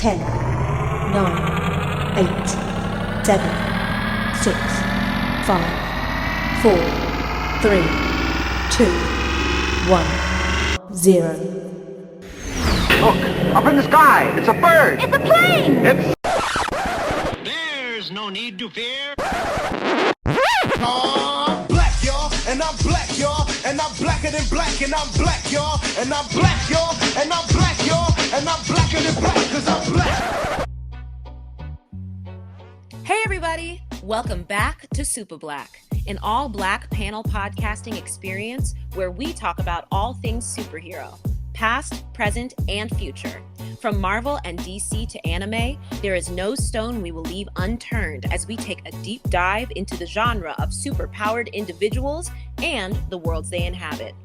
10, 9, 8, 7, 6, 5, 4, 3, 2, 1, 0. Look, up in the sky, it's a bird. It's a plane! There's no need to fear. I'm black, y'all, and I'm black, y'all, and I'm blacker than black, and I'm black, y'all, and I'm black, y'all, and I'm black, y'all, and I'm blacker than black, cause I'm black. Hey everybody, welcome back to Supa Black, an all-black panel podcasting experience where we talk about all things superhero, past, present, and future. From Marvel and DC to anime, there is no stone we will leave unturned as we take a deep dive into the genre of superpowered individuals and the worlds they inhabit.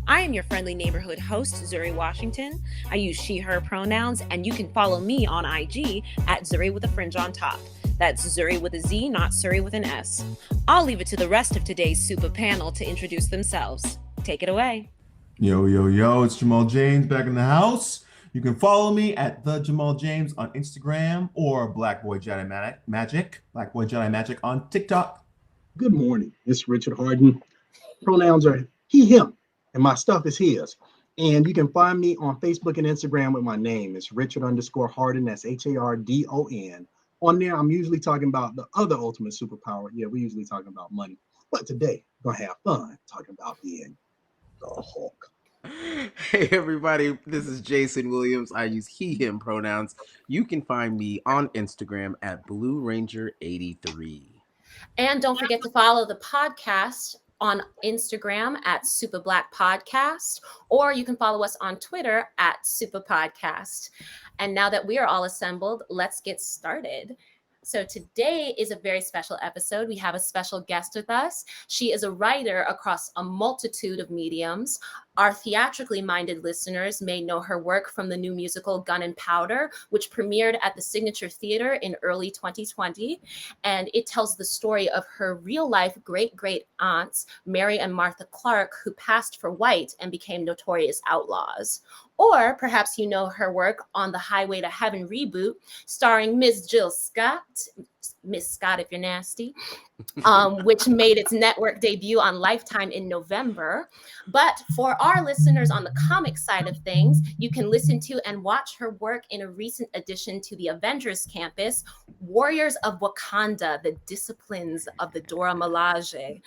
I am your friendly neighborhood host, Zuri Washington. I use she, her pronouns, and you can follow me on IG at Zuri with a fringe on top. That's Zuri with a Z, not Suri with an S. I'll leave it to the rest of today's Supa panel to introduce themselves. Take it away. Yo, yo, yo, it's Jamal James back in the house. You can follow me at the Jamal James on Instagram or Black Boy Jedi Magic on TikTok. Good morning. It's Richard Harden. Pronouns are he, him, and my stuff is his. And you can find me on Facebook and Instagram with my name. It's Richard_Harden. That's Hardon. On there, I'm usually talking about the other ultimate superpower. Yeah, we're usually talking about money. But today, we're going to have fun talking about being the Hulk. Hey everybody, this is Jason Williams. I use he, him pronouns. You can find me on Instagram at BlueRanger83. And don't forget to follow the podcast on Instagram at Supa Black Podcast, or you can follow us on Twitter at Supa Podcast. And now that we are all assembled, let's get started. So today is a very special episode. We have a special guest with us. She is a writer across a multitude of mediums. Our theatrically minded listeners may know her work from the new musical Gun and Powder, which premiered at the Signature Theater in early 2020. And it tells the story of her real-life great-great aunts, Mary and Martha Clark, who passed for white and became notorious outlaws. Or perhaps you know her work on the Highway to Heaven reboot, starring Miss Jill Scott, Miss Scott if you're nasty, which made its network debut on Lifetime in November. But for our listeners on the comic side of things, you can listen to and watch her work in a recent addition to the Avengers campus, Warriors of Wakanda, the Disciplines of the Dora Milaje,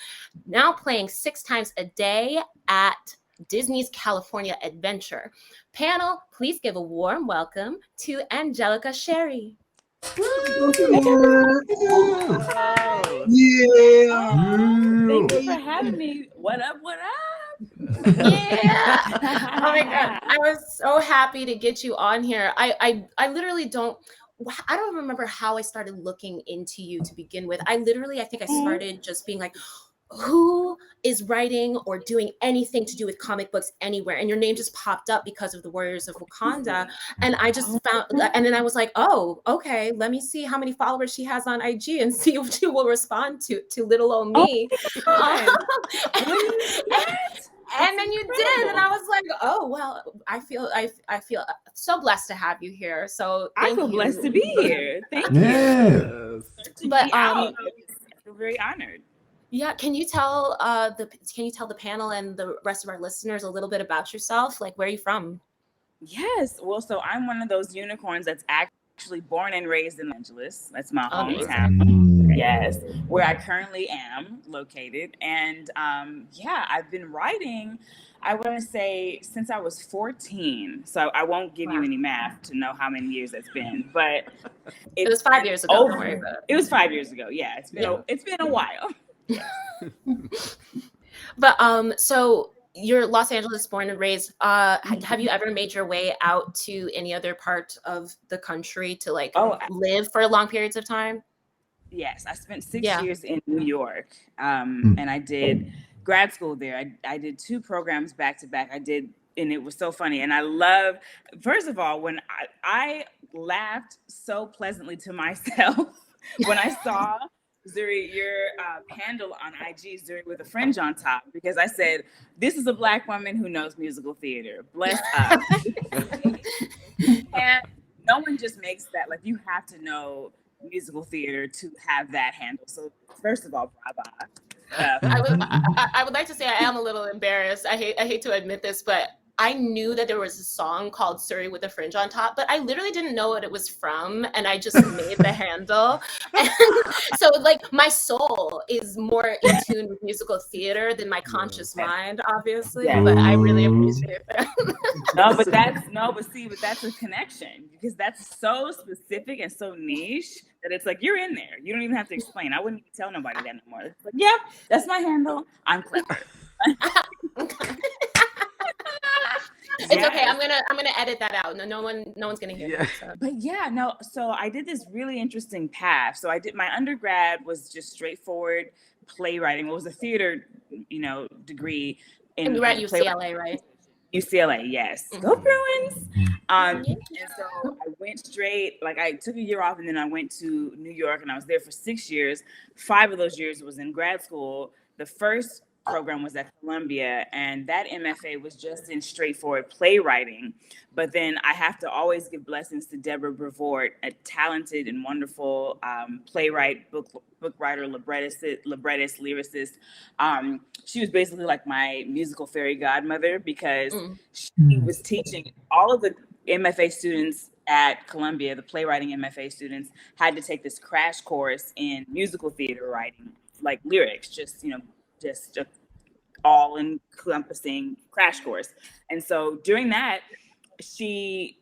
now playing 6 times a day at Disney's California Adventure. Panel, please give a warm welcome to Angelica Chéri. Yeah. Thank you for having me. What up? Yeah. Oh my God. I was so happy to get you on here. I literally don't remember how I started looking into you to begin with. I think I started just being like, who is writing or doing anything to do with comic books anywhere? And your name just popped up because of the Warriors of Wakanda. And I just found, and then I was like, oh, okay, let me see how many followers she has on IG and see if she will respond to little old me. And then you did, and I was like, oh, well, I feel so blessed to have you here. So I feel blessed to be here. Thank you. But I feel very honored. Yeah, can you tell the panel and the rest of our listeners a little bit about yourself? Like, where are you from? Yes, well, so I'm one of those unicorns that's actually born and raised in Los Angeles. That's my hometown. Yes, where I currently am located. And I've been writing, I want to say, since I was 14. So I won't give you any math to know how many years that's been, but it was 5 years ago. Don't worry about it. It was 5 years ago. Yeah, it's been a while. But so you're Los Angeles born and raised. Have you ever made your way out to any other part of the country to live for long periods of time? Yes, I spent 6 years in New York, and I did grad school there. I did 2 programs back to back. And it was so funny. And I love, first of all, when I laughed so pleasantly to myself when I saw Zuri, your handle on IG, Zuri with a fringe on top, because I said, this is a Black woman who knows musical theater. Bless us. And no one just makes that. Like, you have to know musical theater to have that handle. So first of all, brava. I would like to say I am a little embarrassed. I hate to admit this, but I knew that there was a song called Surrey with a Fringe on Top, but I literally didn't know what it was from, and I just made the handle. And so, like, my soul is more in tune with musical theater than my conscious mind, obviously, but I really appreciate that. But that's a connection, because that's so specific and so niche that it's like, you're in there. You don't even have to explain. I wouldn't even tell nobody that no more. It's like, yeah, that's my handle. I'm clever. It's okay. I'm gonna edit that out. No one's gonna hear that. So. But so I did this really interesting path. So I did, my undergrad was just straightforward playwriting. It was a theater, degree. And you were at UCLA, right? UCLA, yes. Mm-hmm. Go Bruins! And so I went straight, like, I took a year off, and then I went to New York, and I was there for 6 years. 5 of those years was in grad school. The first program was at Columbia, and that MFA was just in straightforward playwriting. But then I have to always give blessings to Deborah Brevoort, a talented and wonderful playwright, book writer, librettist, lyricist. She was basically like my musical fairy godmother, because she was teaching all of the MFA students at Columbia. The playwriting MFA students had to take this crash course in musical theater writing, like lyrics, just a all-encompassing crash course. And so during that, she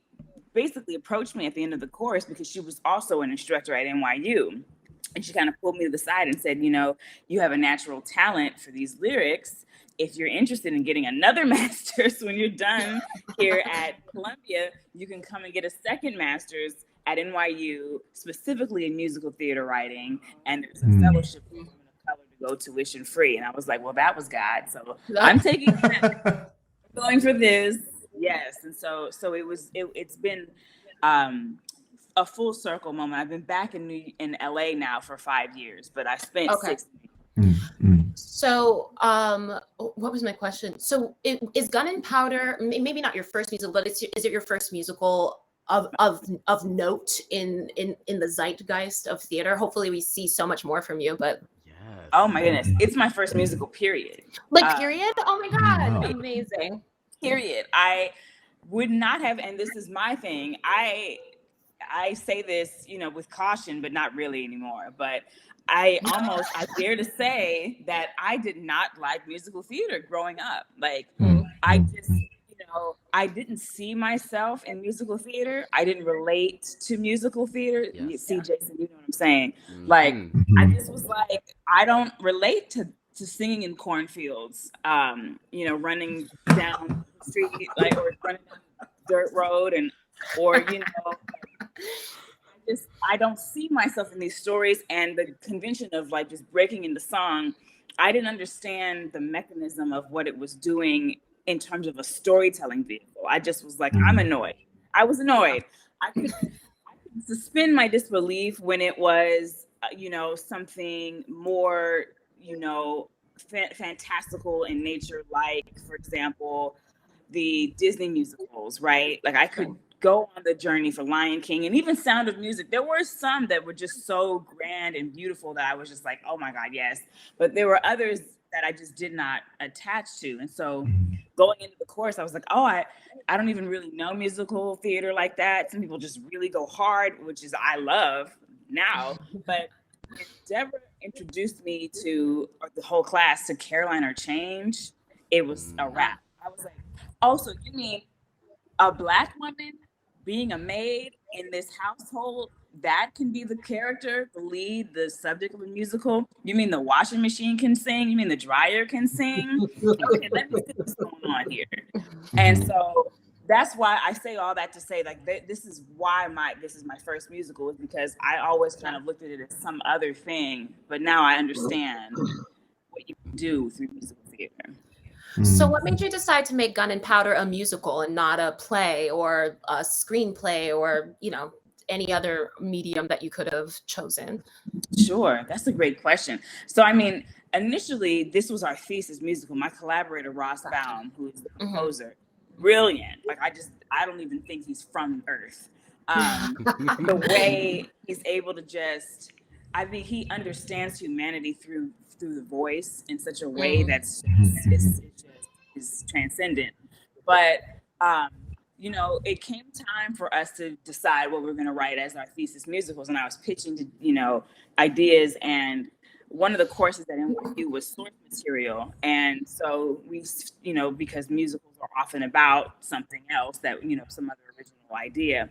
basically approached me at the end of the course, because she was also an instructor at NYU. And she kind of pulled me to the side and said, you have a natural talent for these lyrics. If you're interested in getting another master's when you're done here at Columbia, you can come and get a second master's at NYU, specifically in musical theater writing. And there's a fellowship to go tuition free. And I was like, well, that was God. So I'm taking that, going for this. Yes. And so it's been a full circle moment. I've been back in LA now for 5 years, but I spent 6 So, what was my question? So, is Gun and Powder maybe not your first musical, but is it your first musical of note in the zeitgeist of theater? Hopefully, we see so much more from you. But oh my goodness, it's my first musical. Period. Like period. Oh my God, amazing. Period. I would not have, and this is my thing. I say this, with caution, but not really anymore. But I dare to say that I did not like musical theater growing up. Like, I just, I didn't see myself in musical theater. I didn't relate to musical theater. Yes. You see, Jason, you know what I'm saying? Like, I just was like, I don't relate to singing in cornfields, running down the street, like, or running down the dirt road, I don't see myself in these stories. And the convention of, like, just breaking into song, I didn't understand the mechanism of what it was doing in terms of a storytelling vehicle. I just was like, I'm annoyed. I was annoyed. I could suspend my disbelief when it was, something more, fantastical in nature, like, for example, the Disney musicals, right? Like, I could go on the journey for Lion King and even Sound of Music. There were some that were just so grand and beautiful that I was just like, oh my God, yes. But there were others that I just did not attach to. And so going into the course, I was like, oh, I don't even really know musical theater like that. Some people just really go hard, which is, I love now. But Deborah introduced me to the whole class to Caroline or Change. It was a wrap. I was like, oh, so you mean a Black woman being a maid in this household, that can be the character, the lead, the subject of a musical? You mean the washing machine can sing? You mean the dryer can sing? Okay, let me see what's going on here. And so that's why I say all that to say, like, this is why this is my first musical, is because I always kind of looked at it as some other thing, but now I understand what you can do through musical theater. So what made you decide to make Gun and Powder a musical and not a play or a screenplay or, any other medium that you could have chosen? Sure. That's a great question. So, I mean, initially, this was our thesis musical. My collaborator, Ross Baum, who is the composer, brilliant. Like, I don't even think he's from Earth. The way he's able to just, I think he understands humanity through the voice in such a way that's is transcendent. But you know, it came time for us to decide what we're going to write as our thesis musicals, and I was pitching to, you know, ideas, and one of the courses at NYU was source material, and so we, you know, because musicals are often about something else that, you know, some other original idea,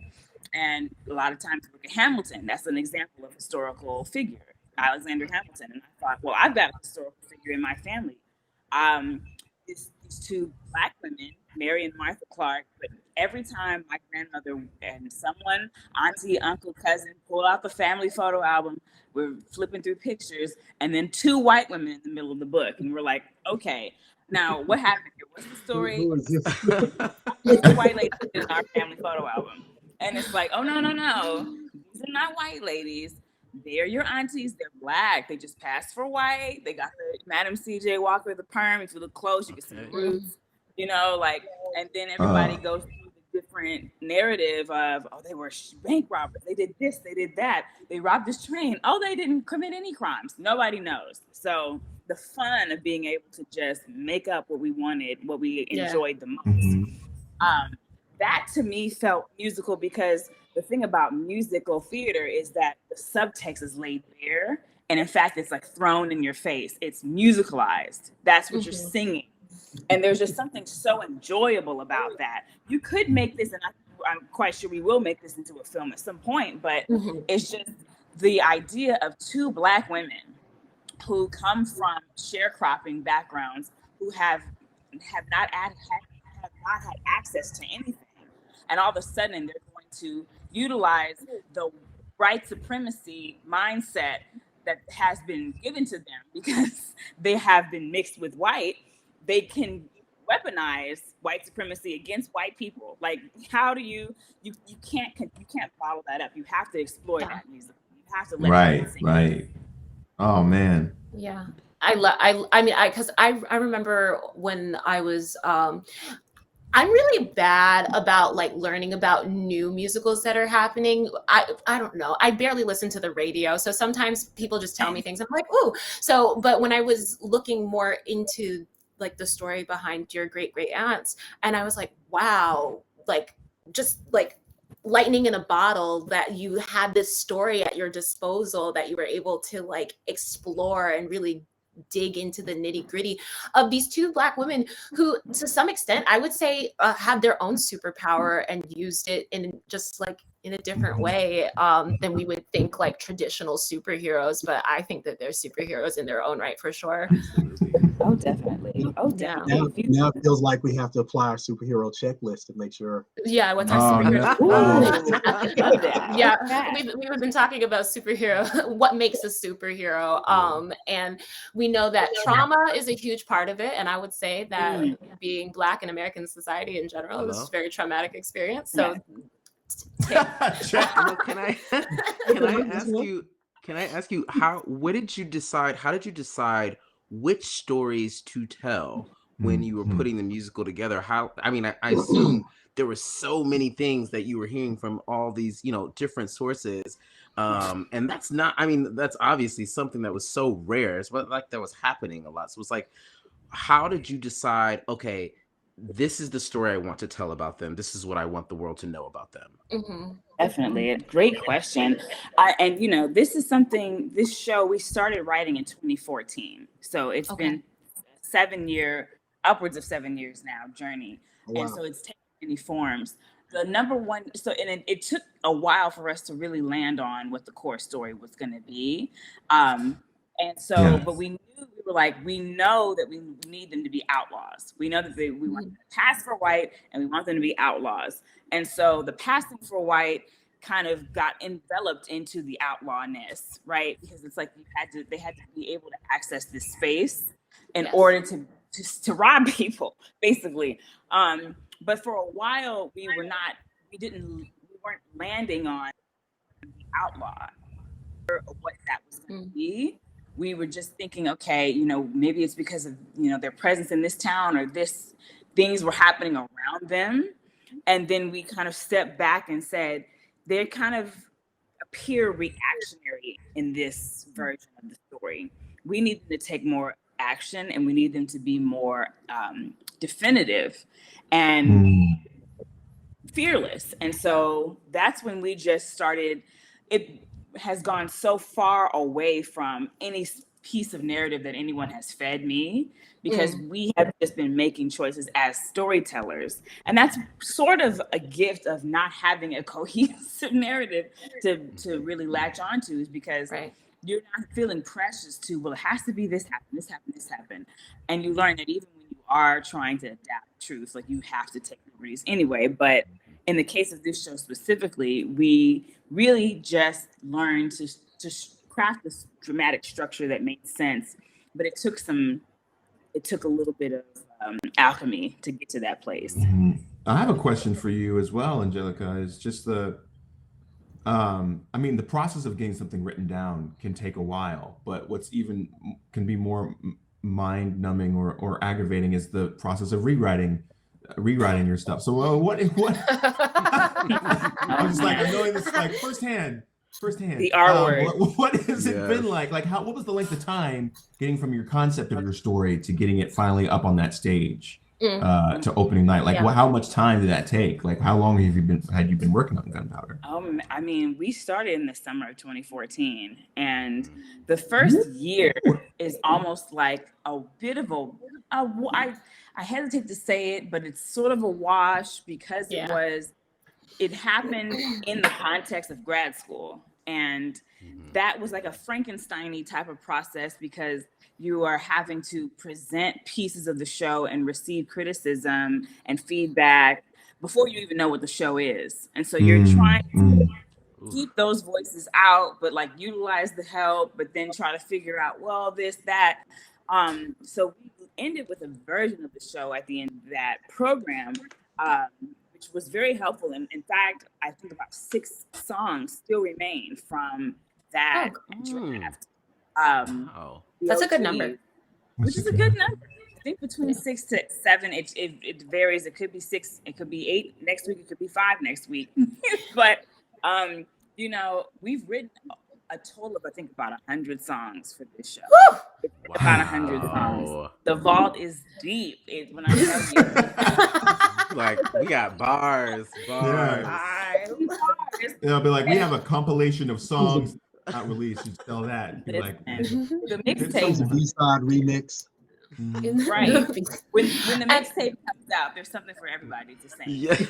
and a lot of times look at Hamilton. That's an example of historical figure, Alexander Hamilton, and I thought, well, I've got a historical figure in my family. These two Black women, Mary and Martha Clark, but every time my grandmother and someone, auntie, uncle, cousin, pull out the family photo album, we're flipping through pictures, and then two white women in the middle of the book. And we're like, okay, now what happened here? What's the story? Who is this? The white lady in our family photo album. And it's like, oh, no. These are not white ladies. They're your aunties. They're Black. They just passed for white. They got the Madam C.J. Walker, the perm. If you look close, you can see the roots. You know, like, and then everybody goes through the different narrative of, oh, they were bank robbers. They did this. They did that. They robbed this train. Oh, they didn't commit any crimes. Nobody knows. So the fun of being able to just make up what we wanted, what we enjoyed the most. That to me felt musical, because the thing about musical theater is that the subtext is laid bare. And in fact, it's like thrown in your face. It's musicalized. That's what you're singing. And there's just something so enjoyable about that. You could make this, and I'm quite sure we will make this into a film at some point, but it's just the idea of two Black women who come from sharecropping backgrounds, who have not had access to anything. And all of a sudden, they're going to utilize the white supremacy mindset that has been given to them because they have been mixed with white. They can weaponize white supremacy against white people. Like, how do you can't follow that up. You have to explore that music. You have to let right. Oh man. Yeah. I remember when I was I'm really bad about like learning about new musicals that are happening. I don't know. I barely listen to the radio. So sometimes people just tell me things. I'm like, ooh. So, but when I was looking more into like the story behind your great aunts, and I was like, wow, like just like lightning in a bottle that you had this story at your disposal that you were able to like explore and really dig into the nitty gritty of these two Black women who, to some extent, I would say have their own superpower and used it in just like in a different way than we would think like traditional superheroes. But I think that they're superheroes in their own right for sure. Oh, definitely. Oh, definitely. Now it feels like we have to apply our superhero checklist to make sure. Yeah, what's our superhero? Yeah, we've been talking about superhero, what makes a superhero, and we know that trauma is a huge part of it. And I would say that being Black in American society in general is a very traumatic experience. So. Can I ask you how did you decide which stories to tell when you were putting the musical together? I assume there were so many things that you were hearing from all these, different sources. And that's obviously something that was so rare. It's like that was happening a lot. So it's like, how did you decide, okay, this is the story I want to tell about them. This is what I want the world to know about them. Definitely a great question. And this is something, this show we started writing in 2014. So it's been upwards of 7 years now journey. Wow. And so it's taken many forms. The number one, it took a while for us to really land on what the core story was going to be. But we know that we need them to be outlaws. We know that we want them to pass for white, and we want them to be outlaws. And so the passing for white kind of got enveloped into the outlawness, right? Because it's like they had to be able to access this space in order to rob people, basically. But for a while, we weren't landing on the outlaw or what that was going to be. We were just thinking, okay, maybe it's because of, their presence in this town or things were happening around them. And then we kind of stepped back and said, they kind of appear reactionary in this version of the story. We need them to take more action, and we need them to be more definitive and fearless. And so that's when we just started. It has gone so far away from any piece of narrative that anyone has fed me, because we have just been making choices as storytellers. And that's sort of a gift of not having a cohesive narrative to really latch onto, is because you're not feeling precious to, well, it has to be this happened, this happened, this happened. And you learn that even when you are trying to adapt truth, like, you have to take liberties anyway. But in the case of this show specifically, we really just learned to craft this dramatic structure that made sense. But it took a little bit of alchemy to get to that place. I have a question for you as well, Angelica. Is just the the process of getting something written down can take a while, but what's even can be more mind-numbing or aggravating is the process of rewriting your stuff. So what I'm just like, I'm knowing this like firsthand. The R word. What has it been like? Like, what was the length of time getting from your concept of your story to getting it finally up on that stage to opening night? Like, how much time did that take? Like, how long had you been working on Gunpowder? We started in the summer of 2014, and the first year is almost like a bit of I hesitate to say it, but it's sort of a wash, because it happened in the context of grad school. And that was like a Frankenstein-y type of process, because you are having to present pieces of the show and receive criticism and feedback before you even know what the show is. And so you're trying to keep those voices out, but like utilize the help, but then try to figure out, well, this, that. So we ended with a version of the show at the end of that program, which was very helpful. And in fact, I think about 6 songs still remain from that draft. That's a good number. Which is a good number. I think between 6 to 7, it varies. It could be 6, it could be 8 next week, it could be 5 next week. But we've written a total of, I think, about 100 songs for this show. About 100 songs. The vault is deep. When I tell you, like, we got bars. It'll be like, we have a compilation of songs not released. You tell that. Be like, the mixtape, B-side remix. Right. When the mixtape comes out, there's something for everybody to sing. Yes.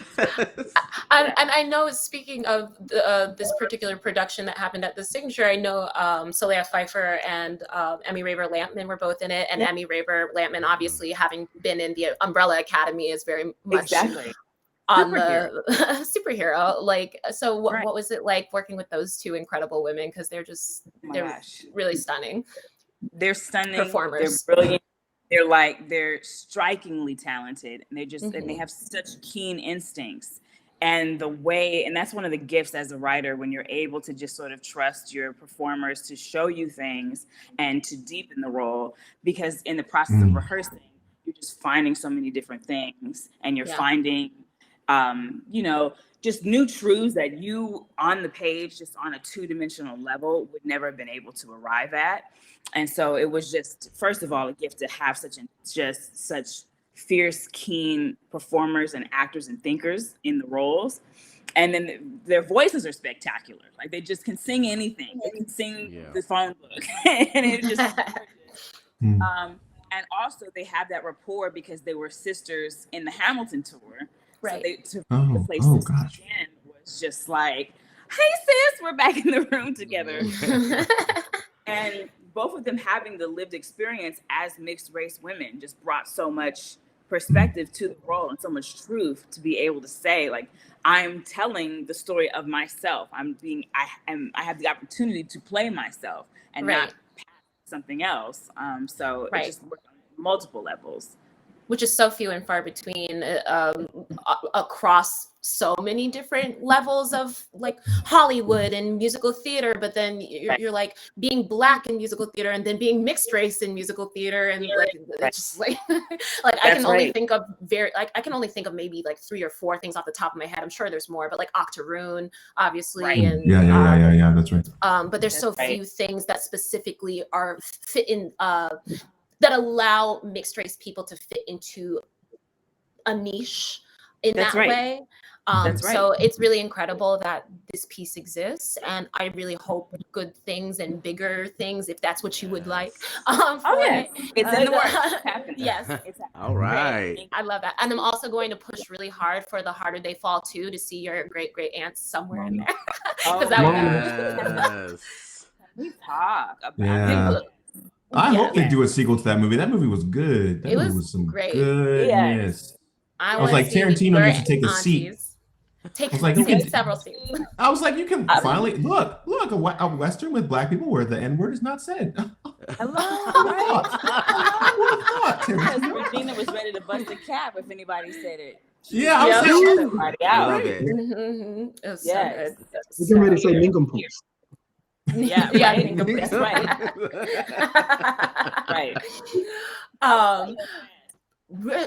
And I know, speaking of this particular production that happened at the Signature, I know Soleil Pfeiffer and Emmy Raver Lampman were both in it. And Emmy Raver Lampman, obviously, having been in the Umbrella Academy, is very much on the superhero. Like, so what was it like working with those two incredible women? Because they're really stunning. They're stunning performers. They're brilliant. They're strikingly talented, and and they have such keen instincts. And that's one of the gifts as a writer, when you're able to just sort of trust your performers to show you things and to deepen the role, because in the process of rehearsing, you're just finding so many different things, and you're finding, just new truths that you on the page, just on a 2-dimensional level, would never have been able to arrive at. And so it was just, first of all, a gift to have such fierce, keen performers and actors and thinkers in the roles. And then their voices are spectacular. Like, they just can sing anything. They can sing the phone book. And it just and also they have that rapport because they were sisters in the Hamilton tour. Right. So to play sisters again was just like, hey sis, we're back in the room together. And both of them having the lived experience as mixed race women just brought so much perspective to the role and so much truth to be able to say, like, I'm telling the story of myself. I have the opportunity to play myself and not pass something else. So it just worked on multiple levels. Which is so few and far between across so many different levels of like Hollywood and musical theater, but then you're like being Black in musical theater and then being mixed race in musical theater, and like it's just like like I can only think of maybe like 3 or 4 things off the top of my head. I'm sure there's more, but like Octoroon, obviously, and yeah, that's right. But there's so few things that specifically are fit in that allow mixed race people to fit into a niche in that way. So it's really incredible that this piece exists, and I really hope good things and bigger things, if that's what you would like. It's in the works. Yes, all right. I love that, and I'm also going to push really hard for The Harder They Fall too, to see your great aunts somewhere in there. We talk about it. I hope they do a sequel to that movie. That movie was good. That movie was some great goodness. I was like, Tarantino needs to take a seat. Several seats. I was like, you can finally look a Western with Black people where the N-word is not said. Regina was ready to bust a cap if anybody said it. Yeah, I was like, I love it. It was so good. You can ready to say nincompoop. Yeah, that's right. Right.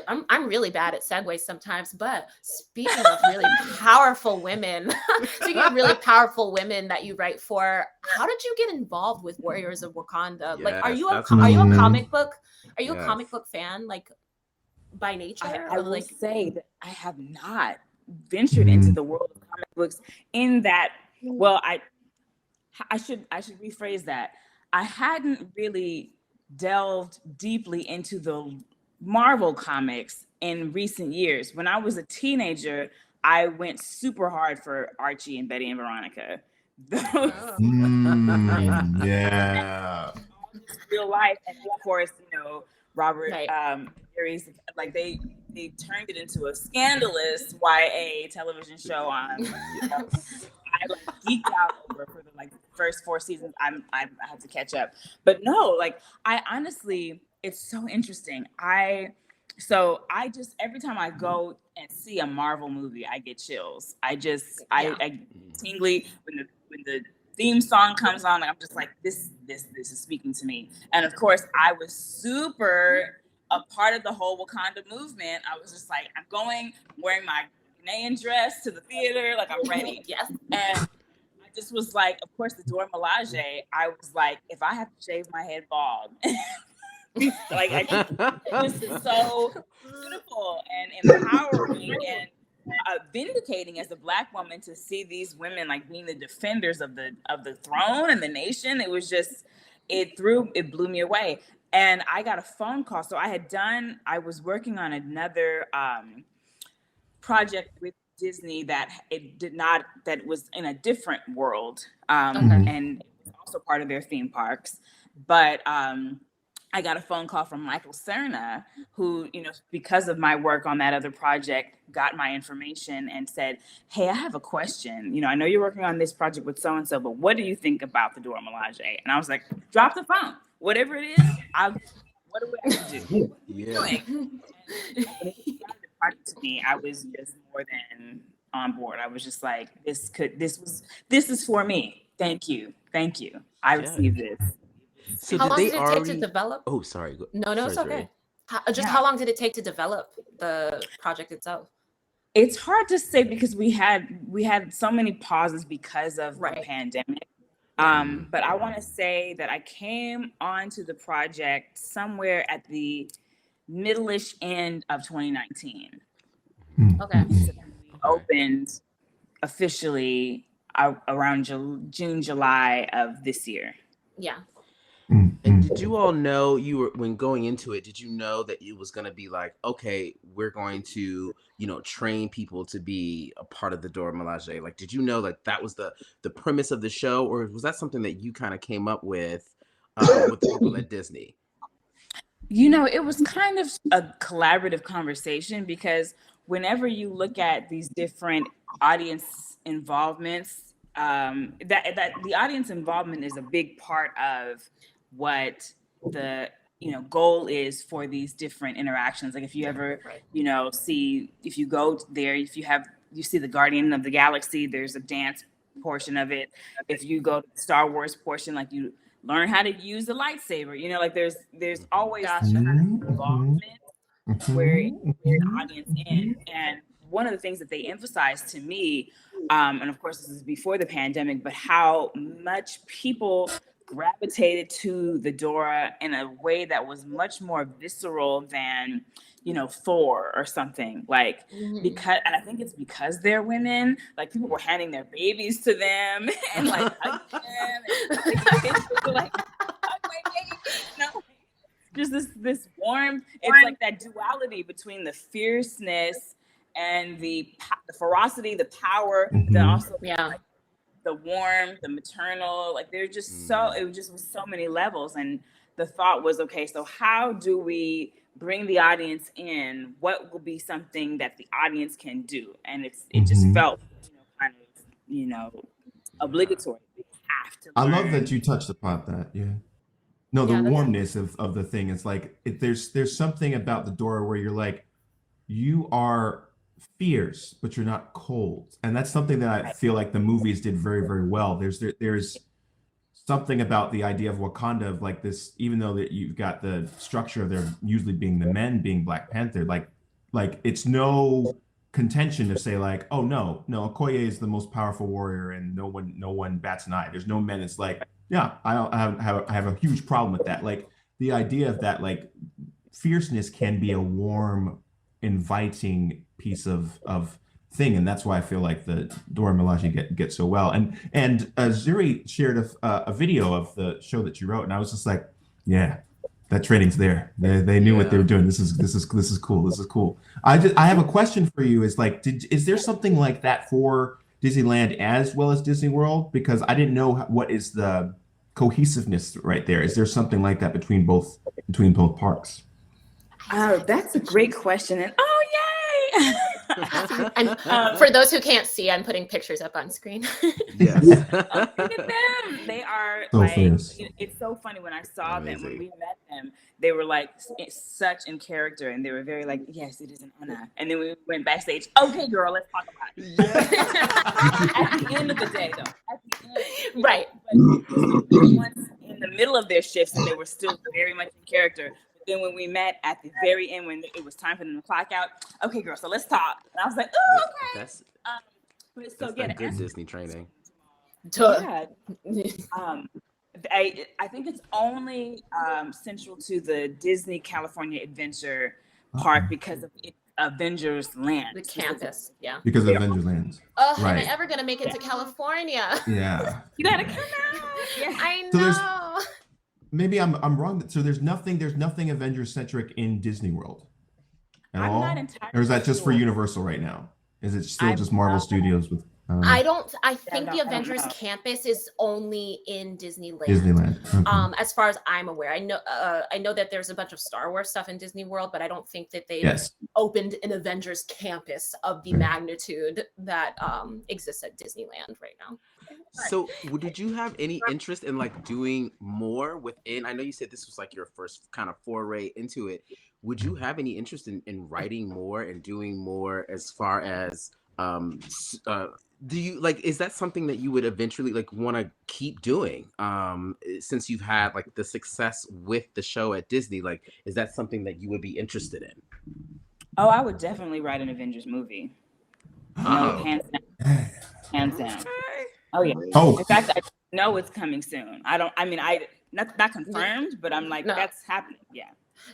I'm really bad at segues sometimes, but speaking of really powerful women, that you write for, how did you get involved with Warriors of Wakanda? Like, are you a comic book? Are you a comic book fan, like by nature? I will say that I have not ventured into the world of comic books in that. Well, I should rephrase that. I hadn't really delved deeply into the Marvel comics in recent years. When I was a teenager, I went super hard for Archie and Betty and Veronica. Real life, and of course, Robert Aries, like they turned it into a scandalous YA television show on. I geeked out over for the first 4 seasons. I had to catch up, but no, I honestly, it's so interesting. I just every time I go and see a Marvel movie, I get chills. I tingly when the theme song comes on. I'm just like, this is speaking to me. And of course, I was super a part of the whole Wakanda movement. I was just like, I'm wearing my Ghanaian dress to the theater, like I'm ready. Yes. And I just was like, of course, the Dora Milaje. I was like, if I have to shave my head bald. This is so beautiful and empowering and vindicating as a Black woman to see these women being the defenders of the throne and the nation. It was just it blew me away. And I got a phone call. So I was working on another project with Disney that was in a different world, and also part of their theme parks. But I got a phone call from Michael Cerna, who, because of my work on that other project, got my information and said, hey, I have a question. I know you're working on this project with so-and-so, but what do you think about the Dora Milaje? And I was like, drop the phone. Whatever it is, what do we have to do? Yeah. When he got the project to me, I was just more than on board. I was just like, this is for me. Thank you. I received this. So how long did it take to develop? Oh, sorry. No, it's okay. How long did it take to develop the project itself? It's hard to say because we had so many pauses because of the pandemic. But I want to say that I came onto the project somewhere at the middle-ish end of 2019. Okay. So we opened officially around June, July of this year. Yeah. And did you all know when going into it, did you know that it was going to be like, okay, we're going to, train people to be a part of the Dora Milaje? Like, did you know that was the premise of the show, or was that something that you kind of came up with the people at Disney? It was kind of a collaborative conversation because whenever you look at these different audience involvements, that the audience involvement is a big part of what the goal is for these different interactions. Like if you ever see, if you go there, if you have you see the Guardian of the Galaxy, there's a dance portion of it. If you go to the Star Wars portion, like you learn how to use the lightsaber, you know, like there's always kind of involvement where you bring the audience in. And one of the things that they emphasized to me, and of course this is before the pandemic, but how much people gravitated to the Dora in a way that was much more visceral than, you know, Thor or something, like, because, and I think it's because they're women, like people were handing their babies to them and like hugging them and like, hug my baby, you know? Just this warmth. It's like that duality between the fierceness and the ferocity, the power, the also like, the warmth, the maternal, like they're just so, it just was so many levels. And the thought was, okay, so how do we bring the audience in? What will be something that the audience can do? And it just felt, you know, kind of, you know, obligatory. We have to learn. I love that you touched upon that. Yeah. No, the warmness of the thing. It's like, there's something about the Dora where you're like, you are fierce, but you're not cold. And that's something that I feel like the movies did very, very well. There's something about the idea of Wakanda, of like this, even though that you've got the structure of there usually being the men being Black Panther, like it's no contention to say like, oh no, Okoye is the most powerful warrior and no one bats an eye. There's no men. It's like, yeah, I have a huge problem with that. Like the idea of that, like fierceness can be a warm, inviting piece of thing, and that's why I feel like the Dora Milaje get so well. And Zuri shared a video of the show that you wrote, and I was just like, yeah, that training's there. They knew what they were doing. This is cool. This is cool. I have a question for you. Is like, is there something like that for Disneyland as well as Disney World? Because I didn't know what is the cohesiveness right there. Is there something like that between both parks? Oh, that's a great question. And yay! And for those who can't see, I'm putting pictures up on screen. Yes. Look at them. They are so like, famous. It's so funny when I saw them, when we met them, they were like such in character, and they were very like, yes, it is an honor. And then we went backstage. Okay, girl, let's talk about it. At the end of the day, though. At the end, right. Once in the middle of their shifts, and they were still very much in character. Then when we met at the very end, when it was time for them to clock out, okay, girl, so let's talk. And I was like, oh, okay. That's good Disney training. Yeah. I think it's only central to the Disney California Adventure Park because of Avengers Land. The campus, yeah. Because of Avengers Land. Oh, right. Am I ever going to make it to California? Yeah. You got to come out. Yeah. I know. Maybe I'm wrong. So there's nothing Avengers centric in Disney World at all? Not entirely or is that just for Universal right now? Is it still just Marvel Studios with? I think the Avengers campus is only in Disneyland. Okay. As far as I'm aware, I know that there's a bunch of Star Wars stuff in Disney World, but I don't think that they opened an Avengers campus of the magnitude that exists at Disneyland right now. So did you have any interest in like doing more within? I know you said this was like your first kind of foray into it. Would you have any interest in writing more and doing more as far as do you like, is that something that you would eventually like want to keep doing since you've had like the success with the show at Disney? Like, is that something that you would be interested in? Oh, I would definitely write an Avengers movie. No, hands down. Oh yeah. Oh. In fact, I know it's coming soon. Not confirmed, but I'm like, that's happening. Yeah.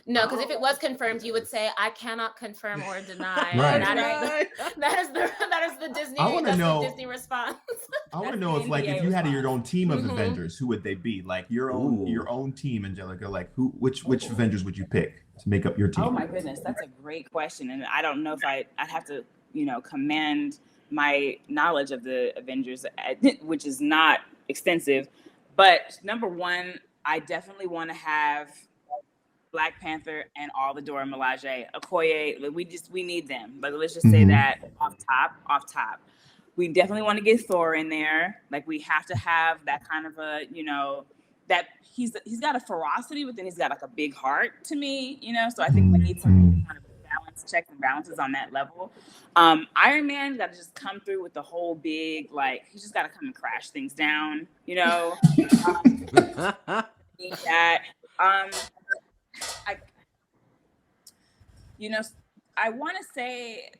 No, because if it was confirmed, you would say, I cannot confirm or deny. Right. That is the Disney, the Disney response. I want to know if you had your own team of Avengers, who would they be? Like your own team, Angelica, like which Avengers would you pick to make up your team? Oh my goodness, that's a great question. And I don't know if I'd have to, command my knowledge of the Avengers, which is not extensive. But number one, I definitely want to have Black Panther and all the Dora Milaje, Okoye. We need them. But let's just say that off top. We definitely want to get Thor in there. Like we have to have that kind of a, that he's got a ferocity, but then he's got like a big heart to me, So I think we need some kind of balance checks and balances on that level. Iron Man got to just come through with the whole big, like, he's just got to come and crash things down, you know. That I want to say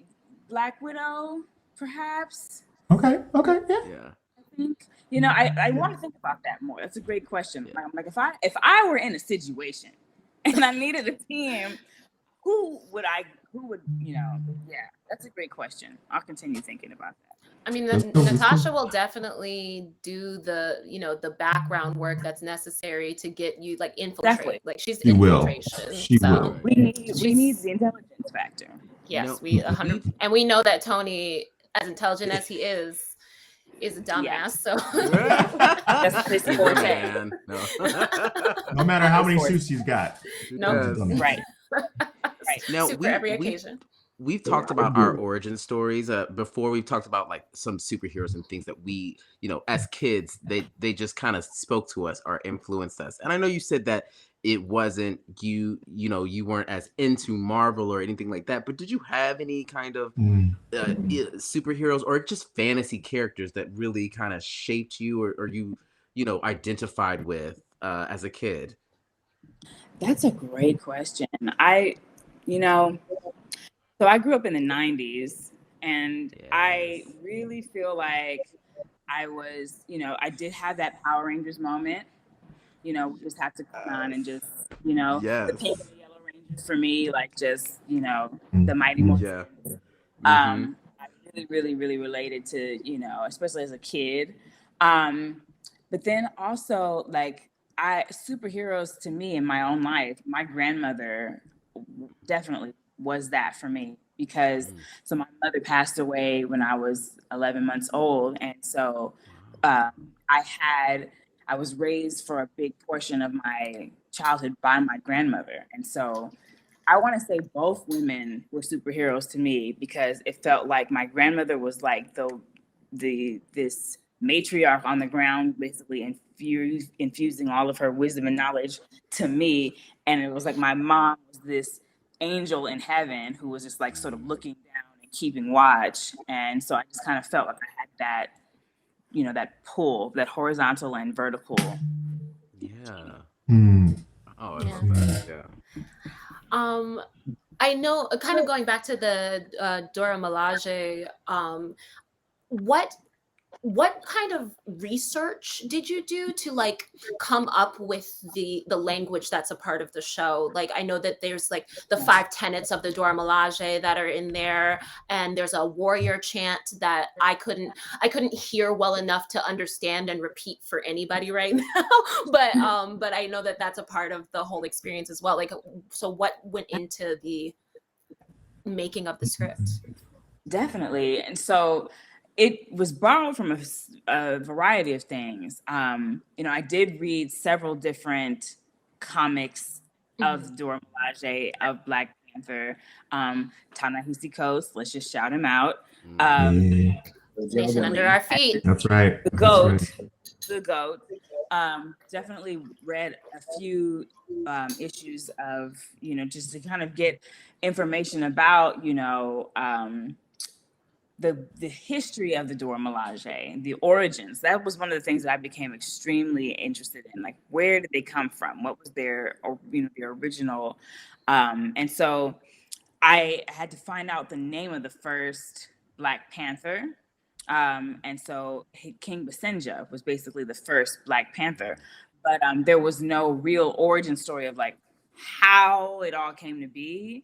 Black Widow, perhaps. Okay, yeah. I think, I want to think about that more. That's a great question. Yeah. Like, if I were in a situation and I needed a team, who would, yeah, that's a great question. I'll continue thinking about that. I mean, Natasha will definitely do the background work that's necessary to get you like infiltrate. Definitely. Like she's she infiltration. Will. She will. We need the intelligence factor. Yes, we 100, and we know that Tony, as intelligent as he is a dumbass. Yeah. So that's his forte. No matter how many suits he's got. No, right. Now for every occasion. We've talked about our origin stories before. We've talked about like some superheroes and things that we, as kids, they just kind of spoke to us or influenced us. And I know you said that it wasn't you weren't as into Marvel or anything like that, but did you have any kind of superheroes or just fantasy characters that really kind of shaped you or you identified with as a kid? That's a great question. So I grew up in the 90s, and yes. I really feel like I was, I did have that Power Rangers moment. We just had to come on and just, yes. the pink and the yellow Rangers for me, like just, the Mighty Morphins. Yeah. I really, really, really related to, especially as a kid. But then also, like, superheroes to me in my own life, my grandmother definitely was that for me, because so my mother passed away when I was 11 months old, and so I was raised for a big portion of my childhood by my grandmother, and so I want to say both women were superheroes to me, because it felt like my grandmother was like this matriarch on the ground, basically infusing all of her wisdom and knowledge to me, and it was like my mom was this angel in heaven who was just like sort of looking down and keeping watch. And so I just kind of felt like I had that, that pull, that horizontal and vertical. Yeah. Oh, I love that. Yeah. I know, kind of going back to the Dora Milaje, what kind of research did you do to like come up with the language that's a part of the show? Like, I know that there's like the 5 tenets of the Dora Milaje that are in there, and there's a warrior chant that I couldn't hear well enough to understand and repeat for anybody right now. But I know that that's a part of the whole experience as well. Like, so what went into the making of the script? Definitely. And so it was borrowed from a variety of things. I did read several different comics of Dora Milaje, of Black Panther, Ta-Nehisi Coates, let's just shout him out. Nation Under Our Feet. That's right. The GOAT. The GOAT. Definitely read a few issues of, just to kind of get information about, the history of the Dora Milaje, the origins. That was one of the things that I became extremely interested in. Like, where did they come from? What was their original? And so I had to find out the name of the first Black Panther. And so King Basenja was basically the first Black Panther. But there was no real origin story of like how it all came to be.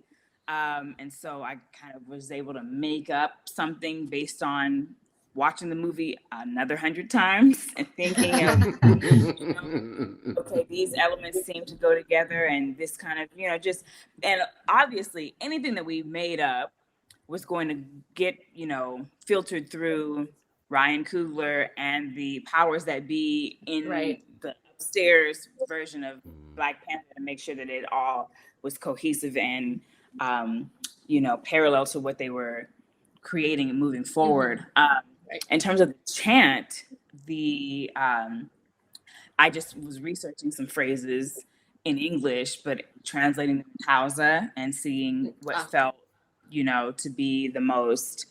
And so I kind of was able to make up something based on watching the movie another 100 times and thinking of, okay, these elements seem to go together, and this kind of, and obviously anything that we made up was going to get, filtered through Ryan Coogler and the powers that be in the upstairs version of Black Panther to make sure that it all was cohesive and parallel to what they were creating and moving forward. In terms of the chant, I just was researching some phrases in English, but translating them in Hausa and seeing what felt you know, to be the most,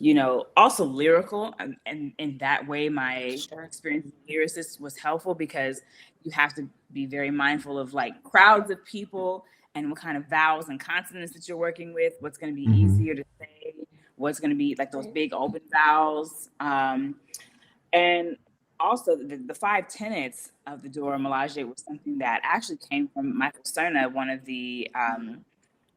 you know, also lyrical. And in that way, my experience as a lyricist was helpful because you have to be very mindful of like crowds of people and what kind of vowels and consonants that you're working with, what's going to be easier to say, what's going to be like those big open vowels. And also the 5 tenets of the Dora Milaje was something that actually came from Michael Cerna, one of the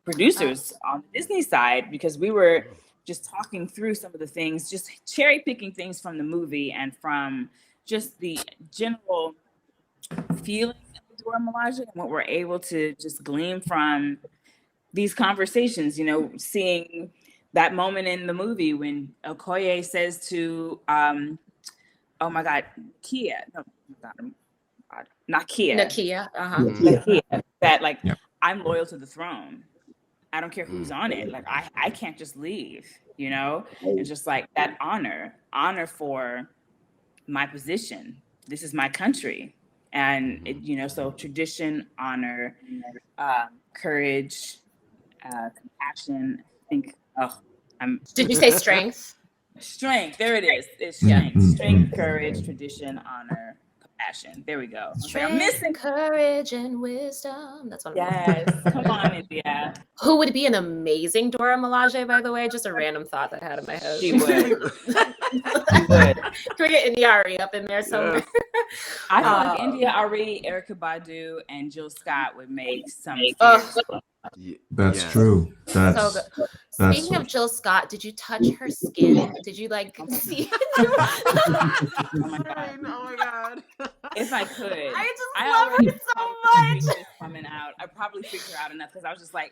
producers on the Disney side, because we were just talking through some of the things, just cherry picking things from the movie and from just the general feeling of the Dora Milaje and what we're able to just glean from these conversations, you know, seeing that moment in the movie when Okoye says to, oh my God, Kia, no, Nakia. Nakia, that like, I'm loyal to the throne. I don't care who's on it. Like, I can't just leave, you know? It's just like that honor for my position. This is my country. And, it, you know, so tradition, honor, courage, compassion, I think, Did you say strength? Strength, there it is. It's strength. Strength, courage, tradition, honor, compassion. There we go. Strength, I'm missing courage and wisdom. That's what I'm Come on, India. Who would be an amazing Dora Milaje, by the way? Just a random thought that I had in my head. She would. She would. Can we get India Ari up in there somewhere? I feel like India Ari, Erykah Badu, and Jill Scott would make some. That's true. That's so good. Speaking of Jill Scott, did you touch her skin? Did you like see it? Oh my god! If I could, I just love her so much. Coming out, I probably freaked her out enough because I was just like,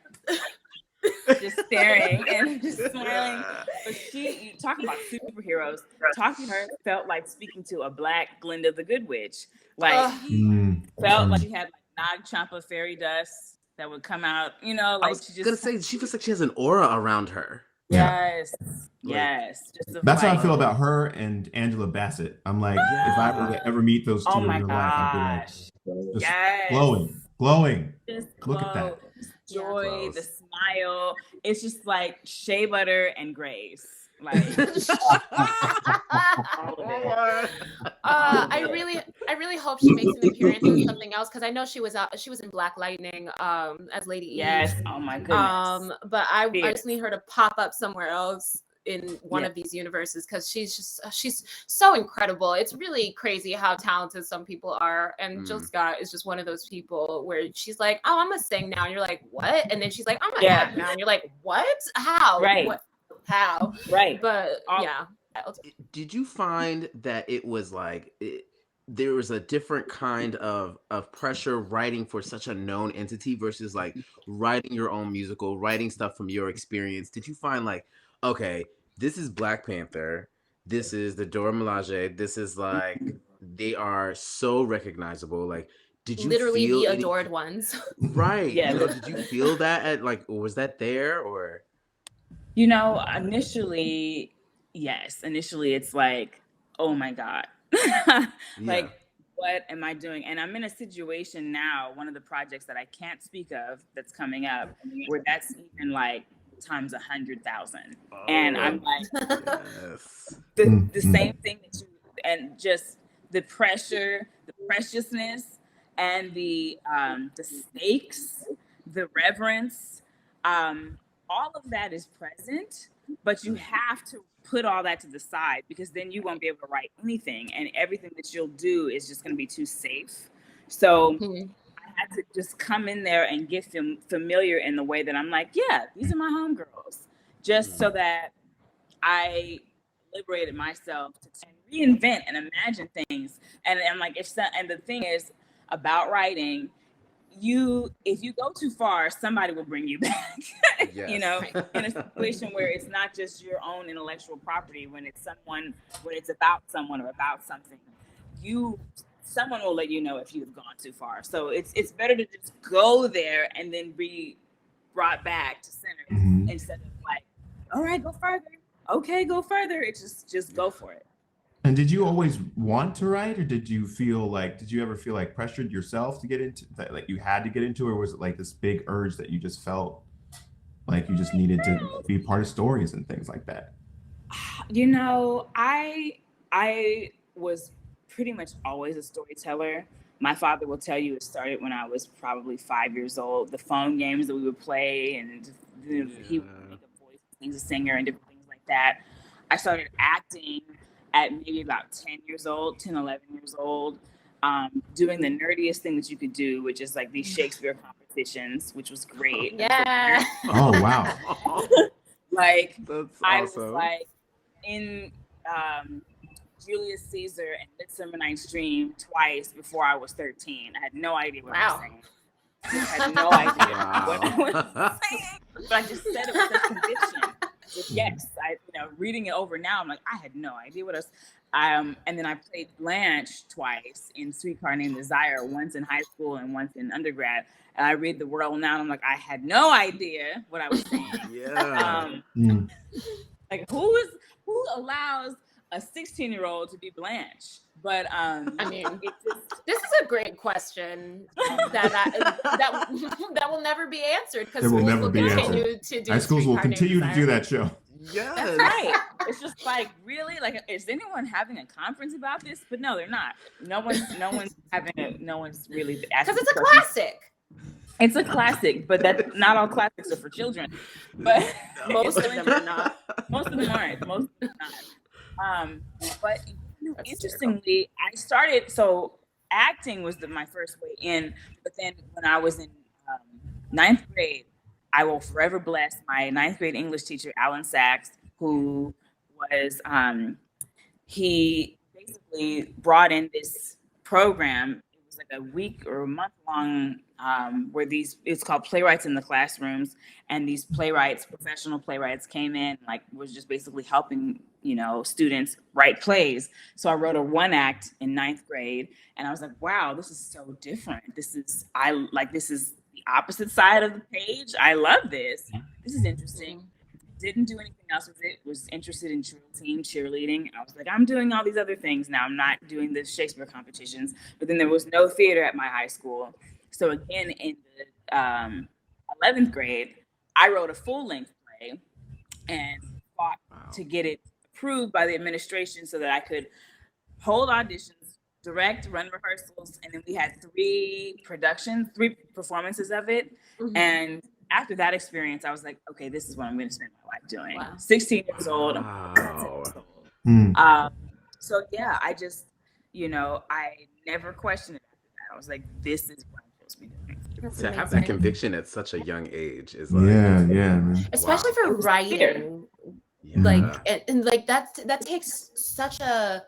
just staring and just smiling. But you talking about superheroes, talking to her felt like speaking to a Black Glinda the Good Witch. Like felt like she had like Nag Champa fairy dust that would come out, you know, like I was gonna say she feels like she has an aura around her. Yes, yes. That's how I feel about her and Angela Bassett. I'm like, if I ever meet those two in real life, I'd be like, just glowing. Just look at that joy, the smile. It's just like shea butter and grace. Like all of it. I really hope she makes an appearance in something else because I know she was in Black Lightning as Lady Eve. Yes, oh my goodness. But I just need her to pop up somewhere else in one of these universes because she's so incredible. It's really crazy how talented some people are, and Jill Scott is just one of those people where she's like, oh, I'm gonna sing now, and you're like, what? And then she's like, I'm gonna act now, and you're like, what? How? Right. What? How? Right. But yeah. Did you find that it was like there was a different kind of pressure writing for such a known entity versus like writing your own musical, writing stuff from your experience? Did you find like, okay, this is Black Panther, this is the Dora Milaje, this is like they are so recognizable. Like, did you literally feel the adored ones? Right. Yeah. You know, did you feel that at like, was that there or? You know, initially, yes. Initially, it's like, oh my God. Like, what am I doing? And I'm in a situation now, one of the projects that I can't speak of that's coming up, where that's even like times 100,000. And I'm like, the same thing that you, and just the pressure, the preciousness, and the stakes, the reverence, all of that is present, but you have to put all that to the side because then you won't be able to write anything, and everything that you'll do is just going to be too safe. So I had to just come in there and get familiar in the way that I'm like, yeah, these are my homegirls, just so that I liberated myself to reinvent and imagine things. And I'm like, and the thing is about writing, if you go too far, somebody will bring you back. You know, in a situation where it's not just your own intellectual property, when it's about someone or about something, someone will let you know if you've gone too far. So it's better to just go there and then be brought back to center instead of like, all right, go further. Okay, go further. It's just go for it. And did you always want to write, or did you ever feel like pressured yourself to get into that, like you had to get into, or was it like this big urge that you just felt Like you just needed to be part of stories and things like that? You know, I was pretty much always a storyteller. My father will tell you it started when I was probably 5 years old. The phone games that we would play, and he would make a voice, he's a singer, and different things like that. I started acting at maybe about 10 years old, 10, 11 years old, doing the nerdiest thing that you could do, which is like these Shakespeare competitions, which was great. Yeah. Oh, wow. Like, That's I was awesome. like in Julius Caesar and Midsummer Night's Dream twice before I was 13. I had no idea what I was saying. I had no idea what I was saying, but I just said it with such conviction. Yes, reading it over now, I'm like, I had no idea what else. And then I played Blanche twice in Streetcar Named Desire, once in high school and once in undergrad. And I read the world now, and I'm like, I had no idea what I was saying. Yeah. Like, who allows a 16-year-old to be Blanche? But I mean, this is a great question that will never be answered because It will never be answered. High schools will continue to do that show. Yes. That's right. It's just like, really? Like, is anyone having a conference about this? But no, they're not. No one's really asking. Because it's a classic. It's a classic, but that not all classics are for children. But most of them are not. Most of them aren't. Most of them are not. But interestingly, I started. So acting was my first way in. But then when I was in ninth grade, I will forever bless my ninth grade English teacher, Alan Sachs, who was he basically brought in this program. It was like a week or a month long. Where it's called Playwrights in the Classrooms, and these playwrights, professional playwrights, came in, like, was just basically helping, students write plays. So I wrote a one act in ninth grade, and I was like, wow, this is so different. This is the opposite side of the page. I love this. This is interesting. Didn't do anything else with it. Was interested in drill team, cheerleading. I was like, I'm doing all these other things now. I'm not doing the Shakespeare competitions. But then there was no theater at my high school. So again, in the 11th grade, I wrote a full-length play and fought to get it approved by the administration so that I could hold auditions, direct, run rehearsals, and then we had 3 performances of it. Mm-hmm. And after that experience, I was like, okay, this is what I'm going to spend my life doing. Wow. 16 years old. So yeah, I just, I never questioned it after that. I was like, this is what I'm supposed to be doing. To have that conviction at such a young age is like, man. Especially for writing. Yeah. Like, and like that takes such a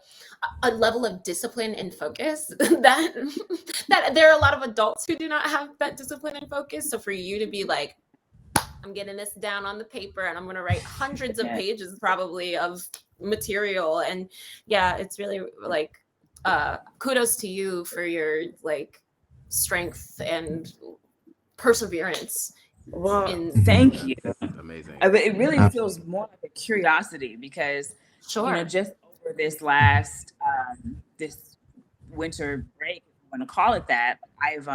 level of discipline and focus that there are a lot of adults who do not have that discipline and focus. So for you to be like, I'm getting this down on the paper and I'm going to write hundreds of pages probably of material. And yeah, it's really like, kudos to you for your like strength and perseverance. Well, thank you. Amazing. It really feels more like a curiosity because, just over this last this winter break, if you want to call it that, I've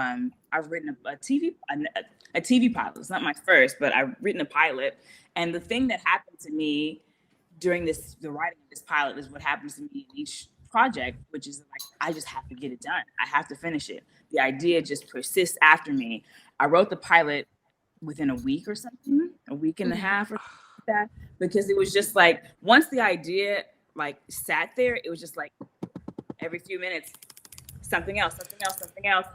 written a TV pilot. It's not my first, but I've written a pilot. And the thing that happened to me during the writing of this pilot is what happens to me in each project, which is like, I just have to get it done. I have to finish it. The idea just persists after me. I wrote the pilot within a week or something, a week and a half or something like that, because it was just like, once the idea like sat there, it was just like every few minutes, something else. And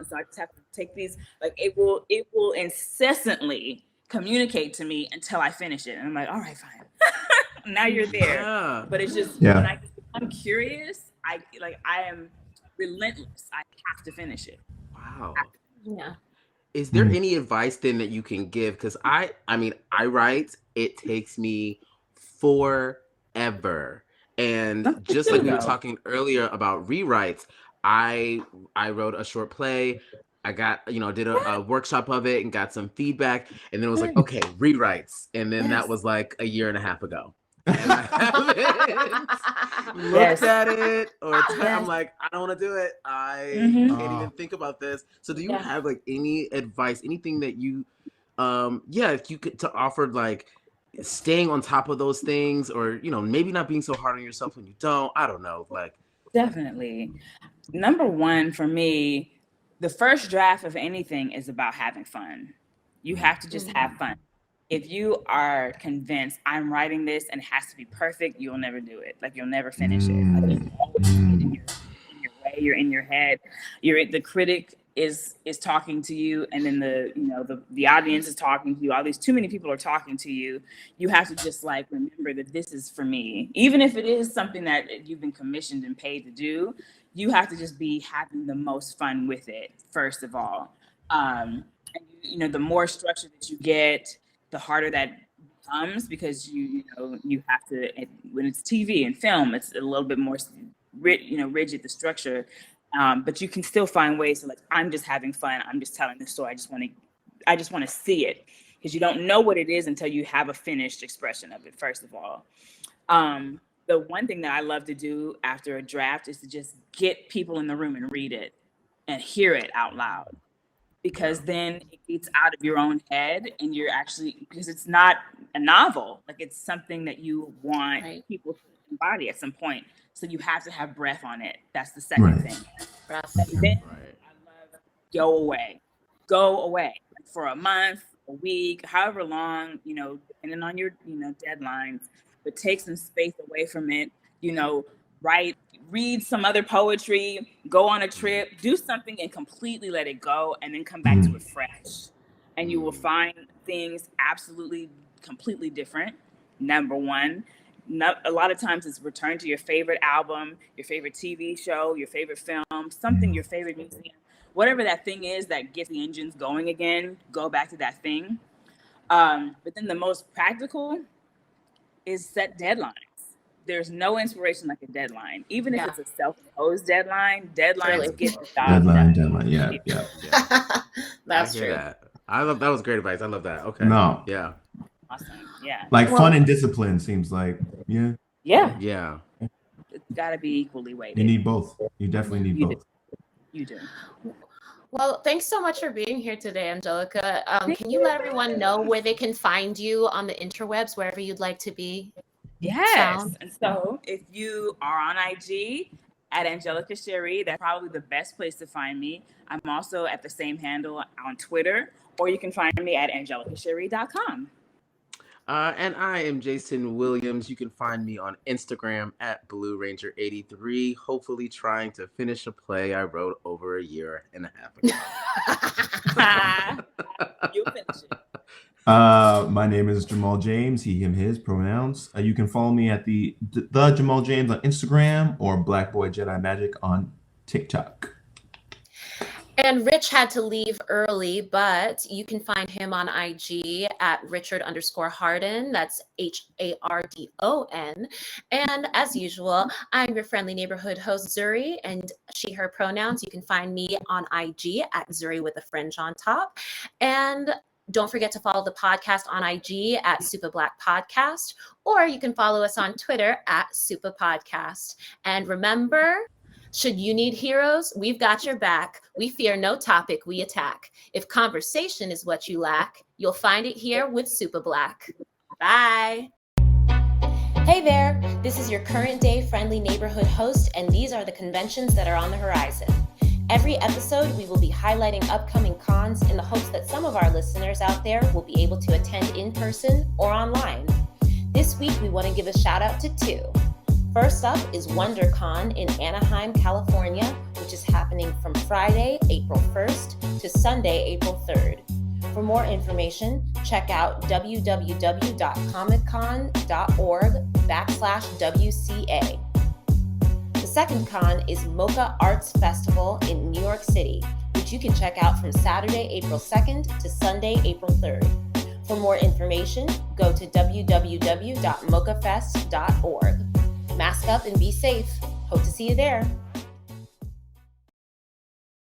so I just have to take these, like it will incessantly communicate to me until I finish it. And I'm like, all right, fine. Now you're there. Yeah. But it's just, when I'm curious, I am relentless. I have to finish it. Wow. Yeah. Is there any advice then that you can give? Because I write, it takes me forever. And just like we were talking earlier about rewrites, I wrote a short play. I got, did a workshop of it and got some feedback. And then it was like, okay, rewrites. And then that was like a year and a half ago. And I haven't looked at it I'm like, I don't want to do it. I can't even think about this. So do you have like any advice, anything that you if you could to offer like staying on top of those things, or maybe not being so hard on yourself when you don't. I don't know, like. Definitely. Number one for me, the first draft of anything is about having fun. You have to just have fun. If you are convinced I'm writing this and it has to be perfect, you'll never do it. Like you'll never finish it. Like, you're always in your way. You're in your head. The critic is talking to you, and then the audience is talking to you. All these too many people are talking to you. You have to just like remember that this is for me, even if it is something that you've been commissioned and paid to do. You have to just be having the most fun with it first of all. And the more structure that you get, the harder that becomes, because you have to, when it's TV and film, it's a little bit more rigid, the structure. But you can still find ways to like, I'm just having fun. I'm just telling the story. I just want to see it, because you don't know what it is until you have a finished expression of it, first of all. The one thing that I love to do after a draft is to just get people in the room and read it and hear it out loud, because then it gets out of your own head, and you're actually, because it's not a novel, like it's something that you want people to embody at some point. So you have to have breath on it. That's the second thing. Breath. And then I love go away like for a month, a week, however long, depending on your, deadlines, but take some space away from it, read some other poetry, go on a trip, do something and completely let it go, and then come back to it fresh. And you will find things absolutely, completely different. Number one. A lot of times it's return to your favorite album, your favorite TV show, your favorite film, something, your favorite museum, whatever that thing is that gets the engines going again, go back to that thing. But then the most practical is set deadlines. There's no inspiration like a deadline. Even if it's a self-imposed deadlines get the job done. Deadline, yeah. That's true. That was great advice. I love that. Okay. No. Yeah. Awesome. Yeah. Like fun and discipline seems like, Yeah. It's got to be equally weighted. You need both. You definitely need both. You do. Well, thanks so much for being here today, Angelica. Can you let everyone know where they can find you on the interwebs, wherever you'd like to be? Yes. And so if you are on IG at Angelica Chéri, that's probably the best place to find me. I'm also at the same handle on Twitter, or you can find me at angelicacheri.com. And I am Jason Williams. You can find me on Instagram at Blue Ranger 83, hopefully trying to finish a play I wrote over a year and a half ago. You'll finish it. My name is Jamal James, he, him, his pronouns. You can follow me at the Jamal James on Instagram, or Black Boy Jedi Magic on TikTok. And Rich had to leave early, but you can find him on IG at Richard_Hardin. That's HARDON. And as usual, I'm your friendly neighborhood host, Zuri, and she, her pronouns. You can find me on IG at Zuri with a fringe on top. And don't forget to follow the podcast on IG at Supa Black Podcast, or you can follow us on Twitter at Supa Podcast. And remember, should you need heroes, we've got your back. We fear no topic we attack. If conversation is what you lack, you'll find it here with Supa Black. Bye. Hey there, this is your current day friendly neighborhood host, and these are the conventions that are on the horizon. Every episode, we will be highlighting upcoming cons in the hopes that some of our listeners out there will be able to attend in person or online. This week, we want to give a shout out to two. First up is WonderCon in Anaheim, California, which is happening from Friday, April 1st to Sunday, April 3rd. For more information, check out www.comiccon.org/WCA. The second con is Mocha Arts Festival in New York City, which you can check out from Saturday, April 2nd to Sunday, April 3rd. For more information, go to www.mochafest.org. Mask up and be safe. Hope to see you there.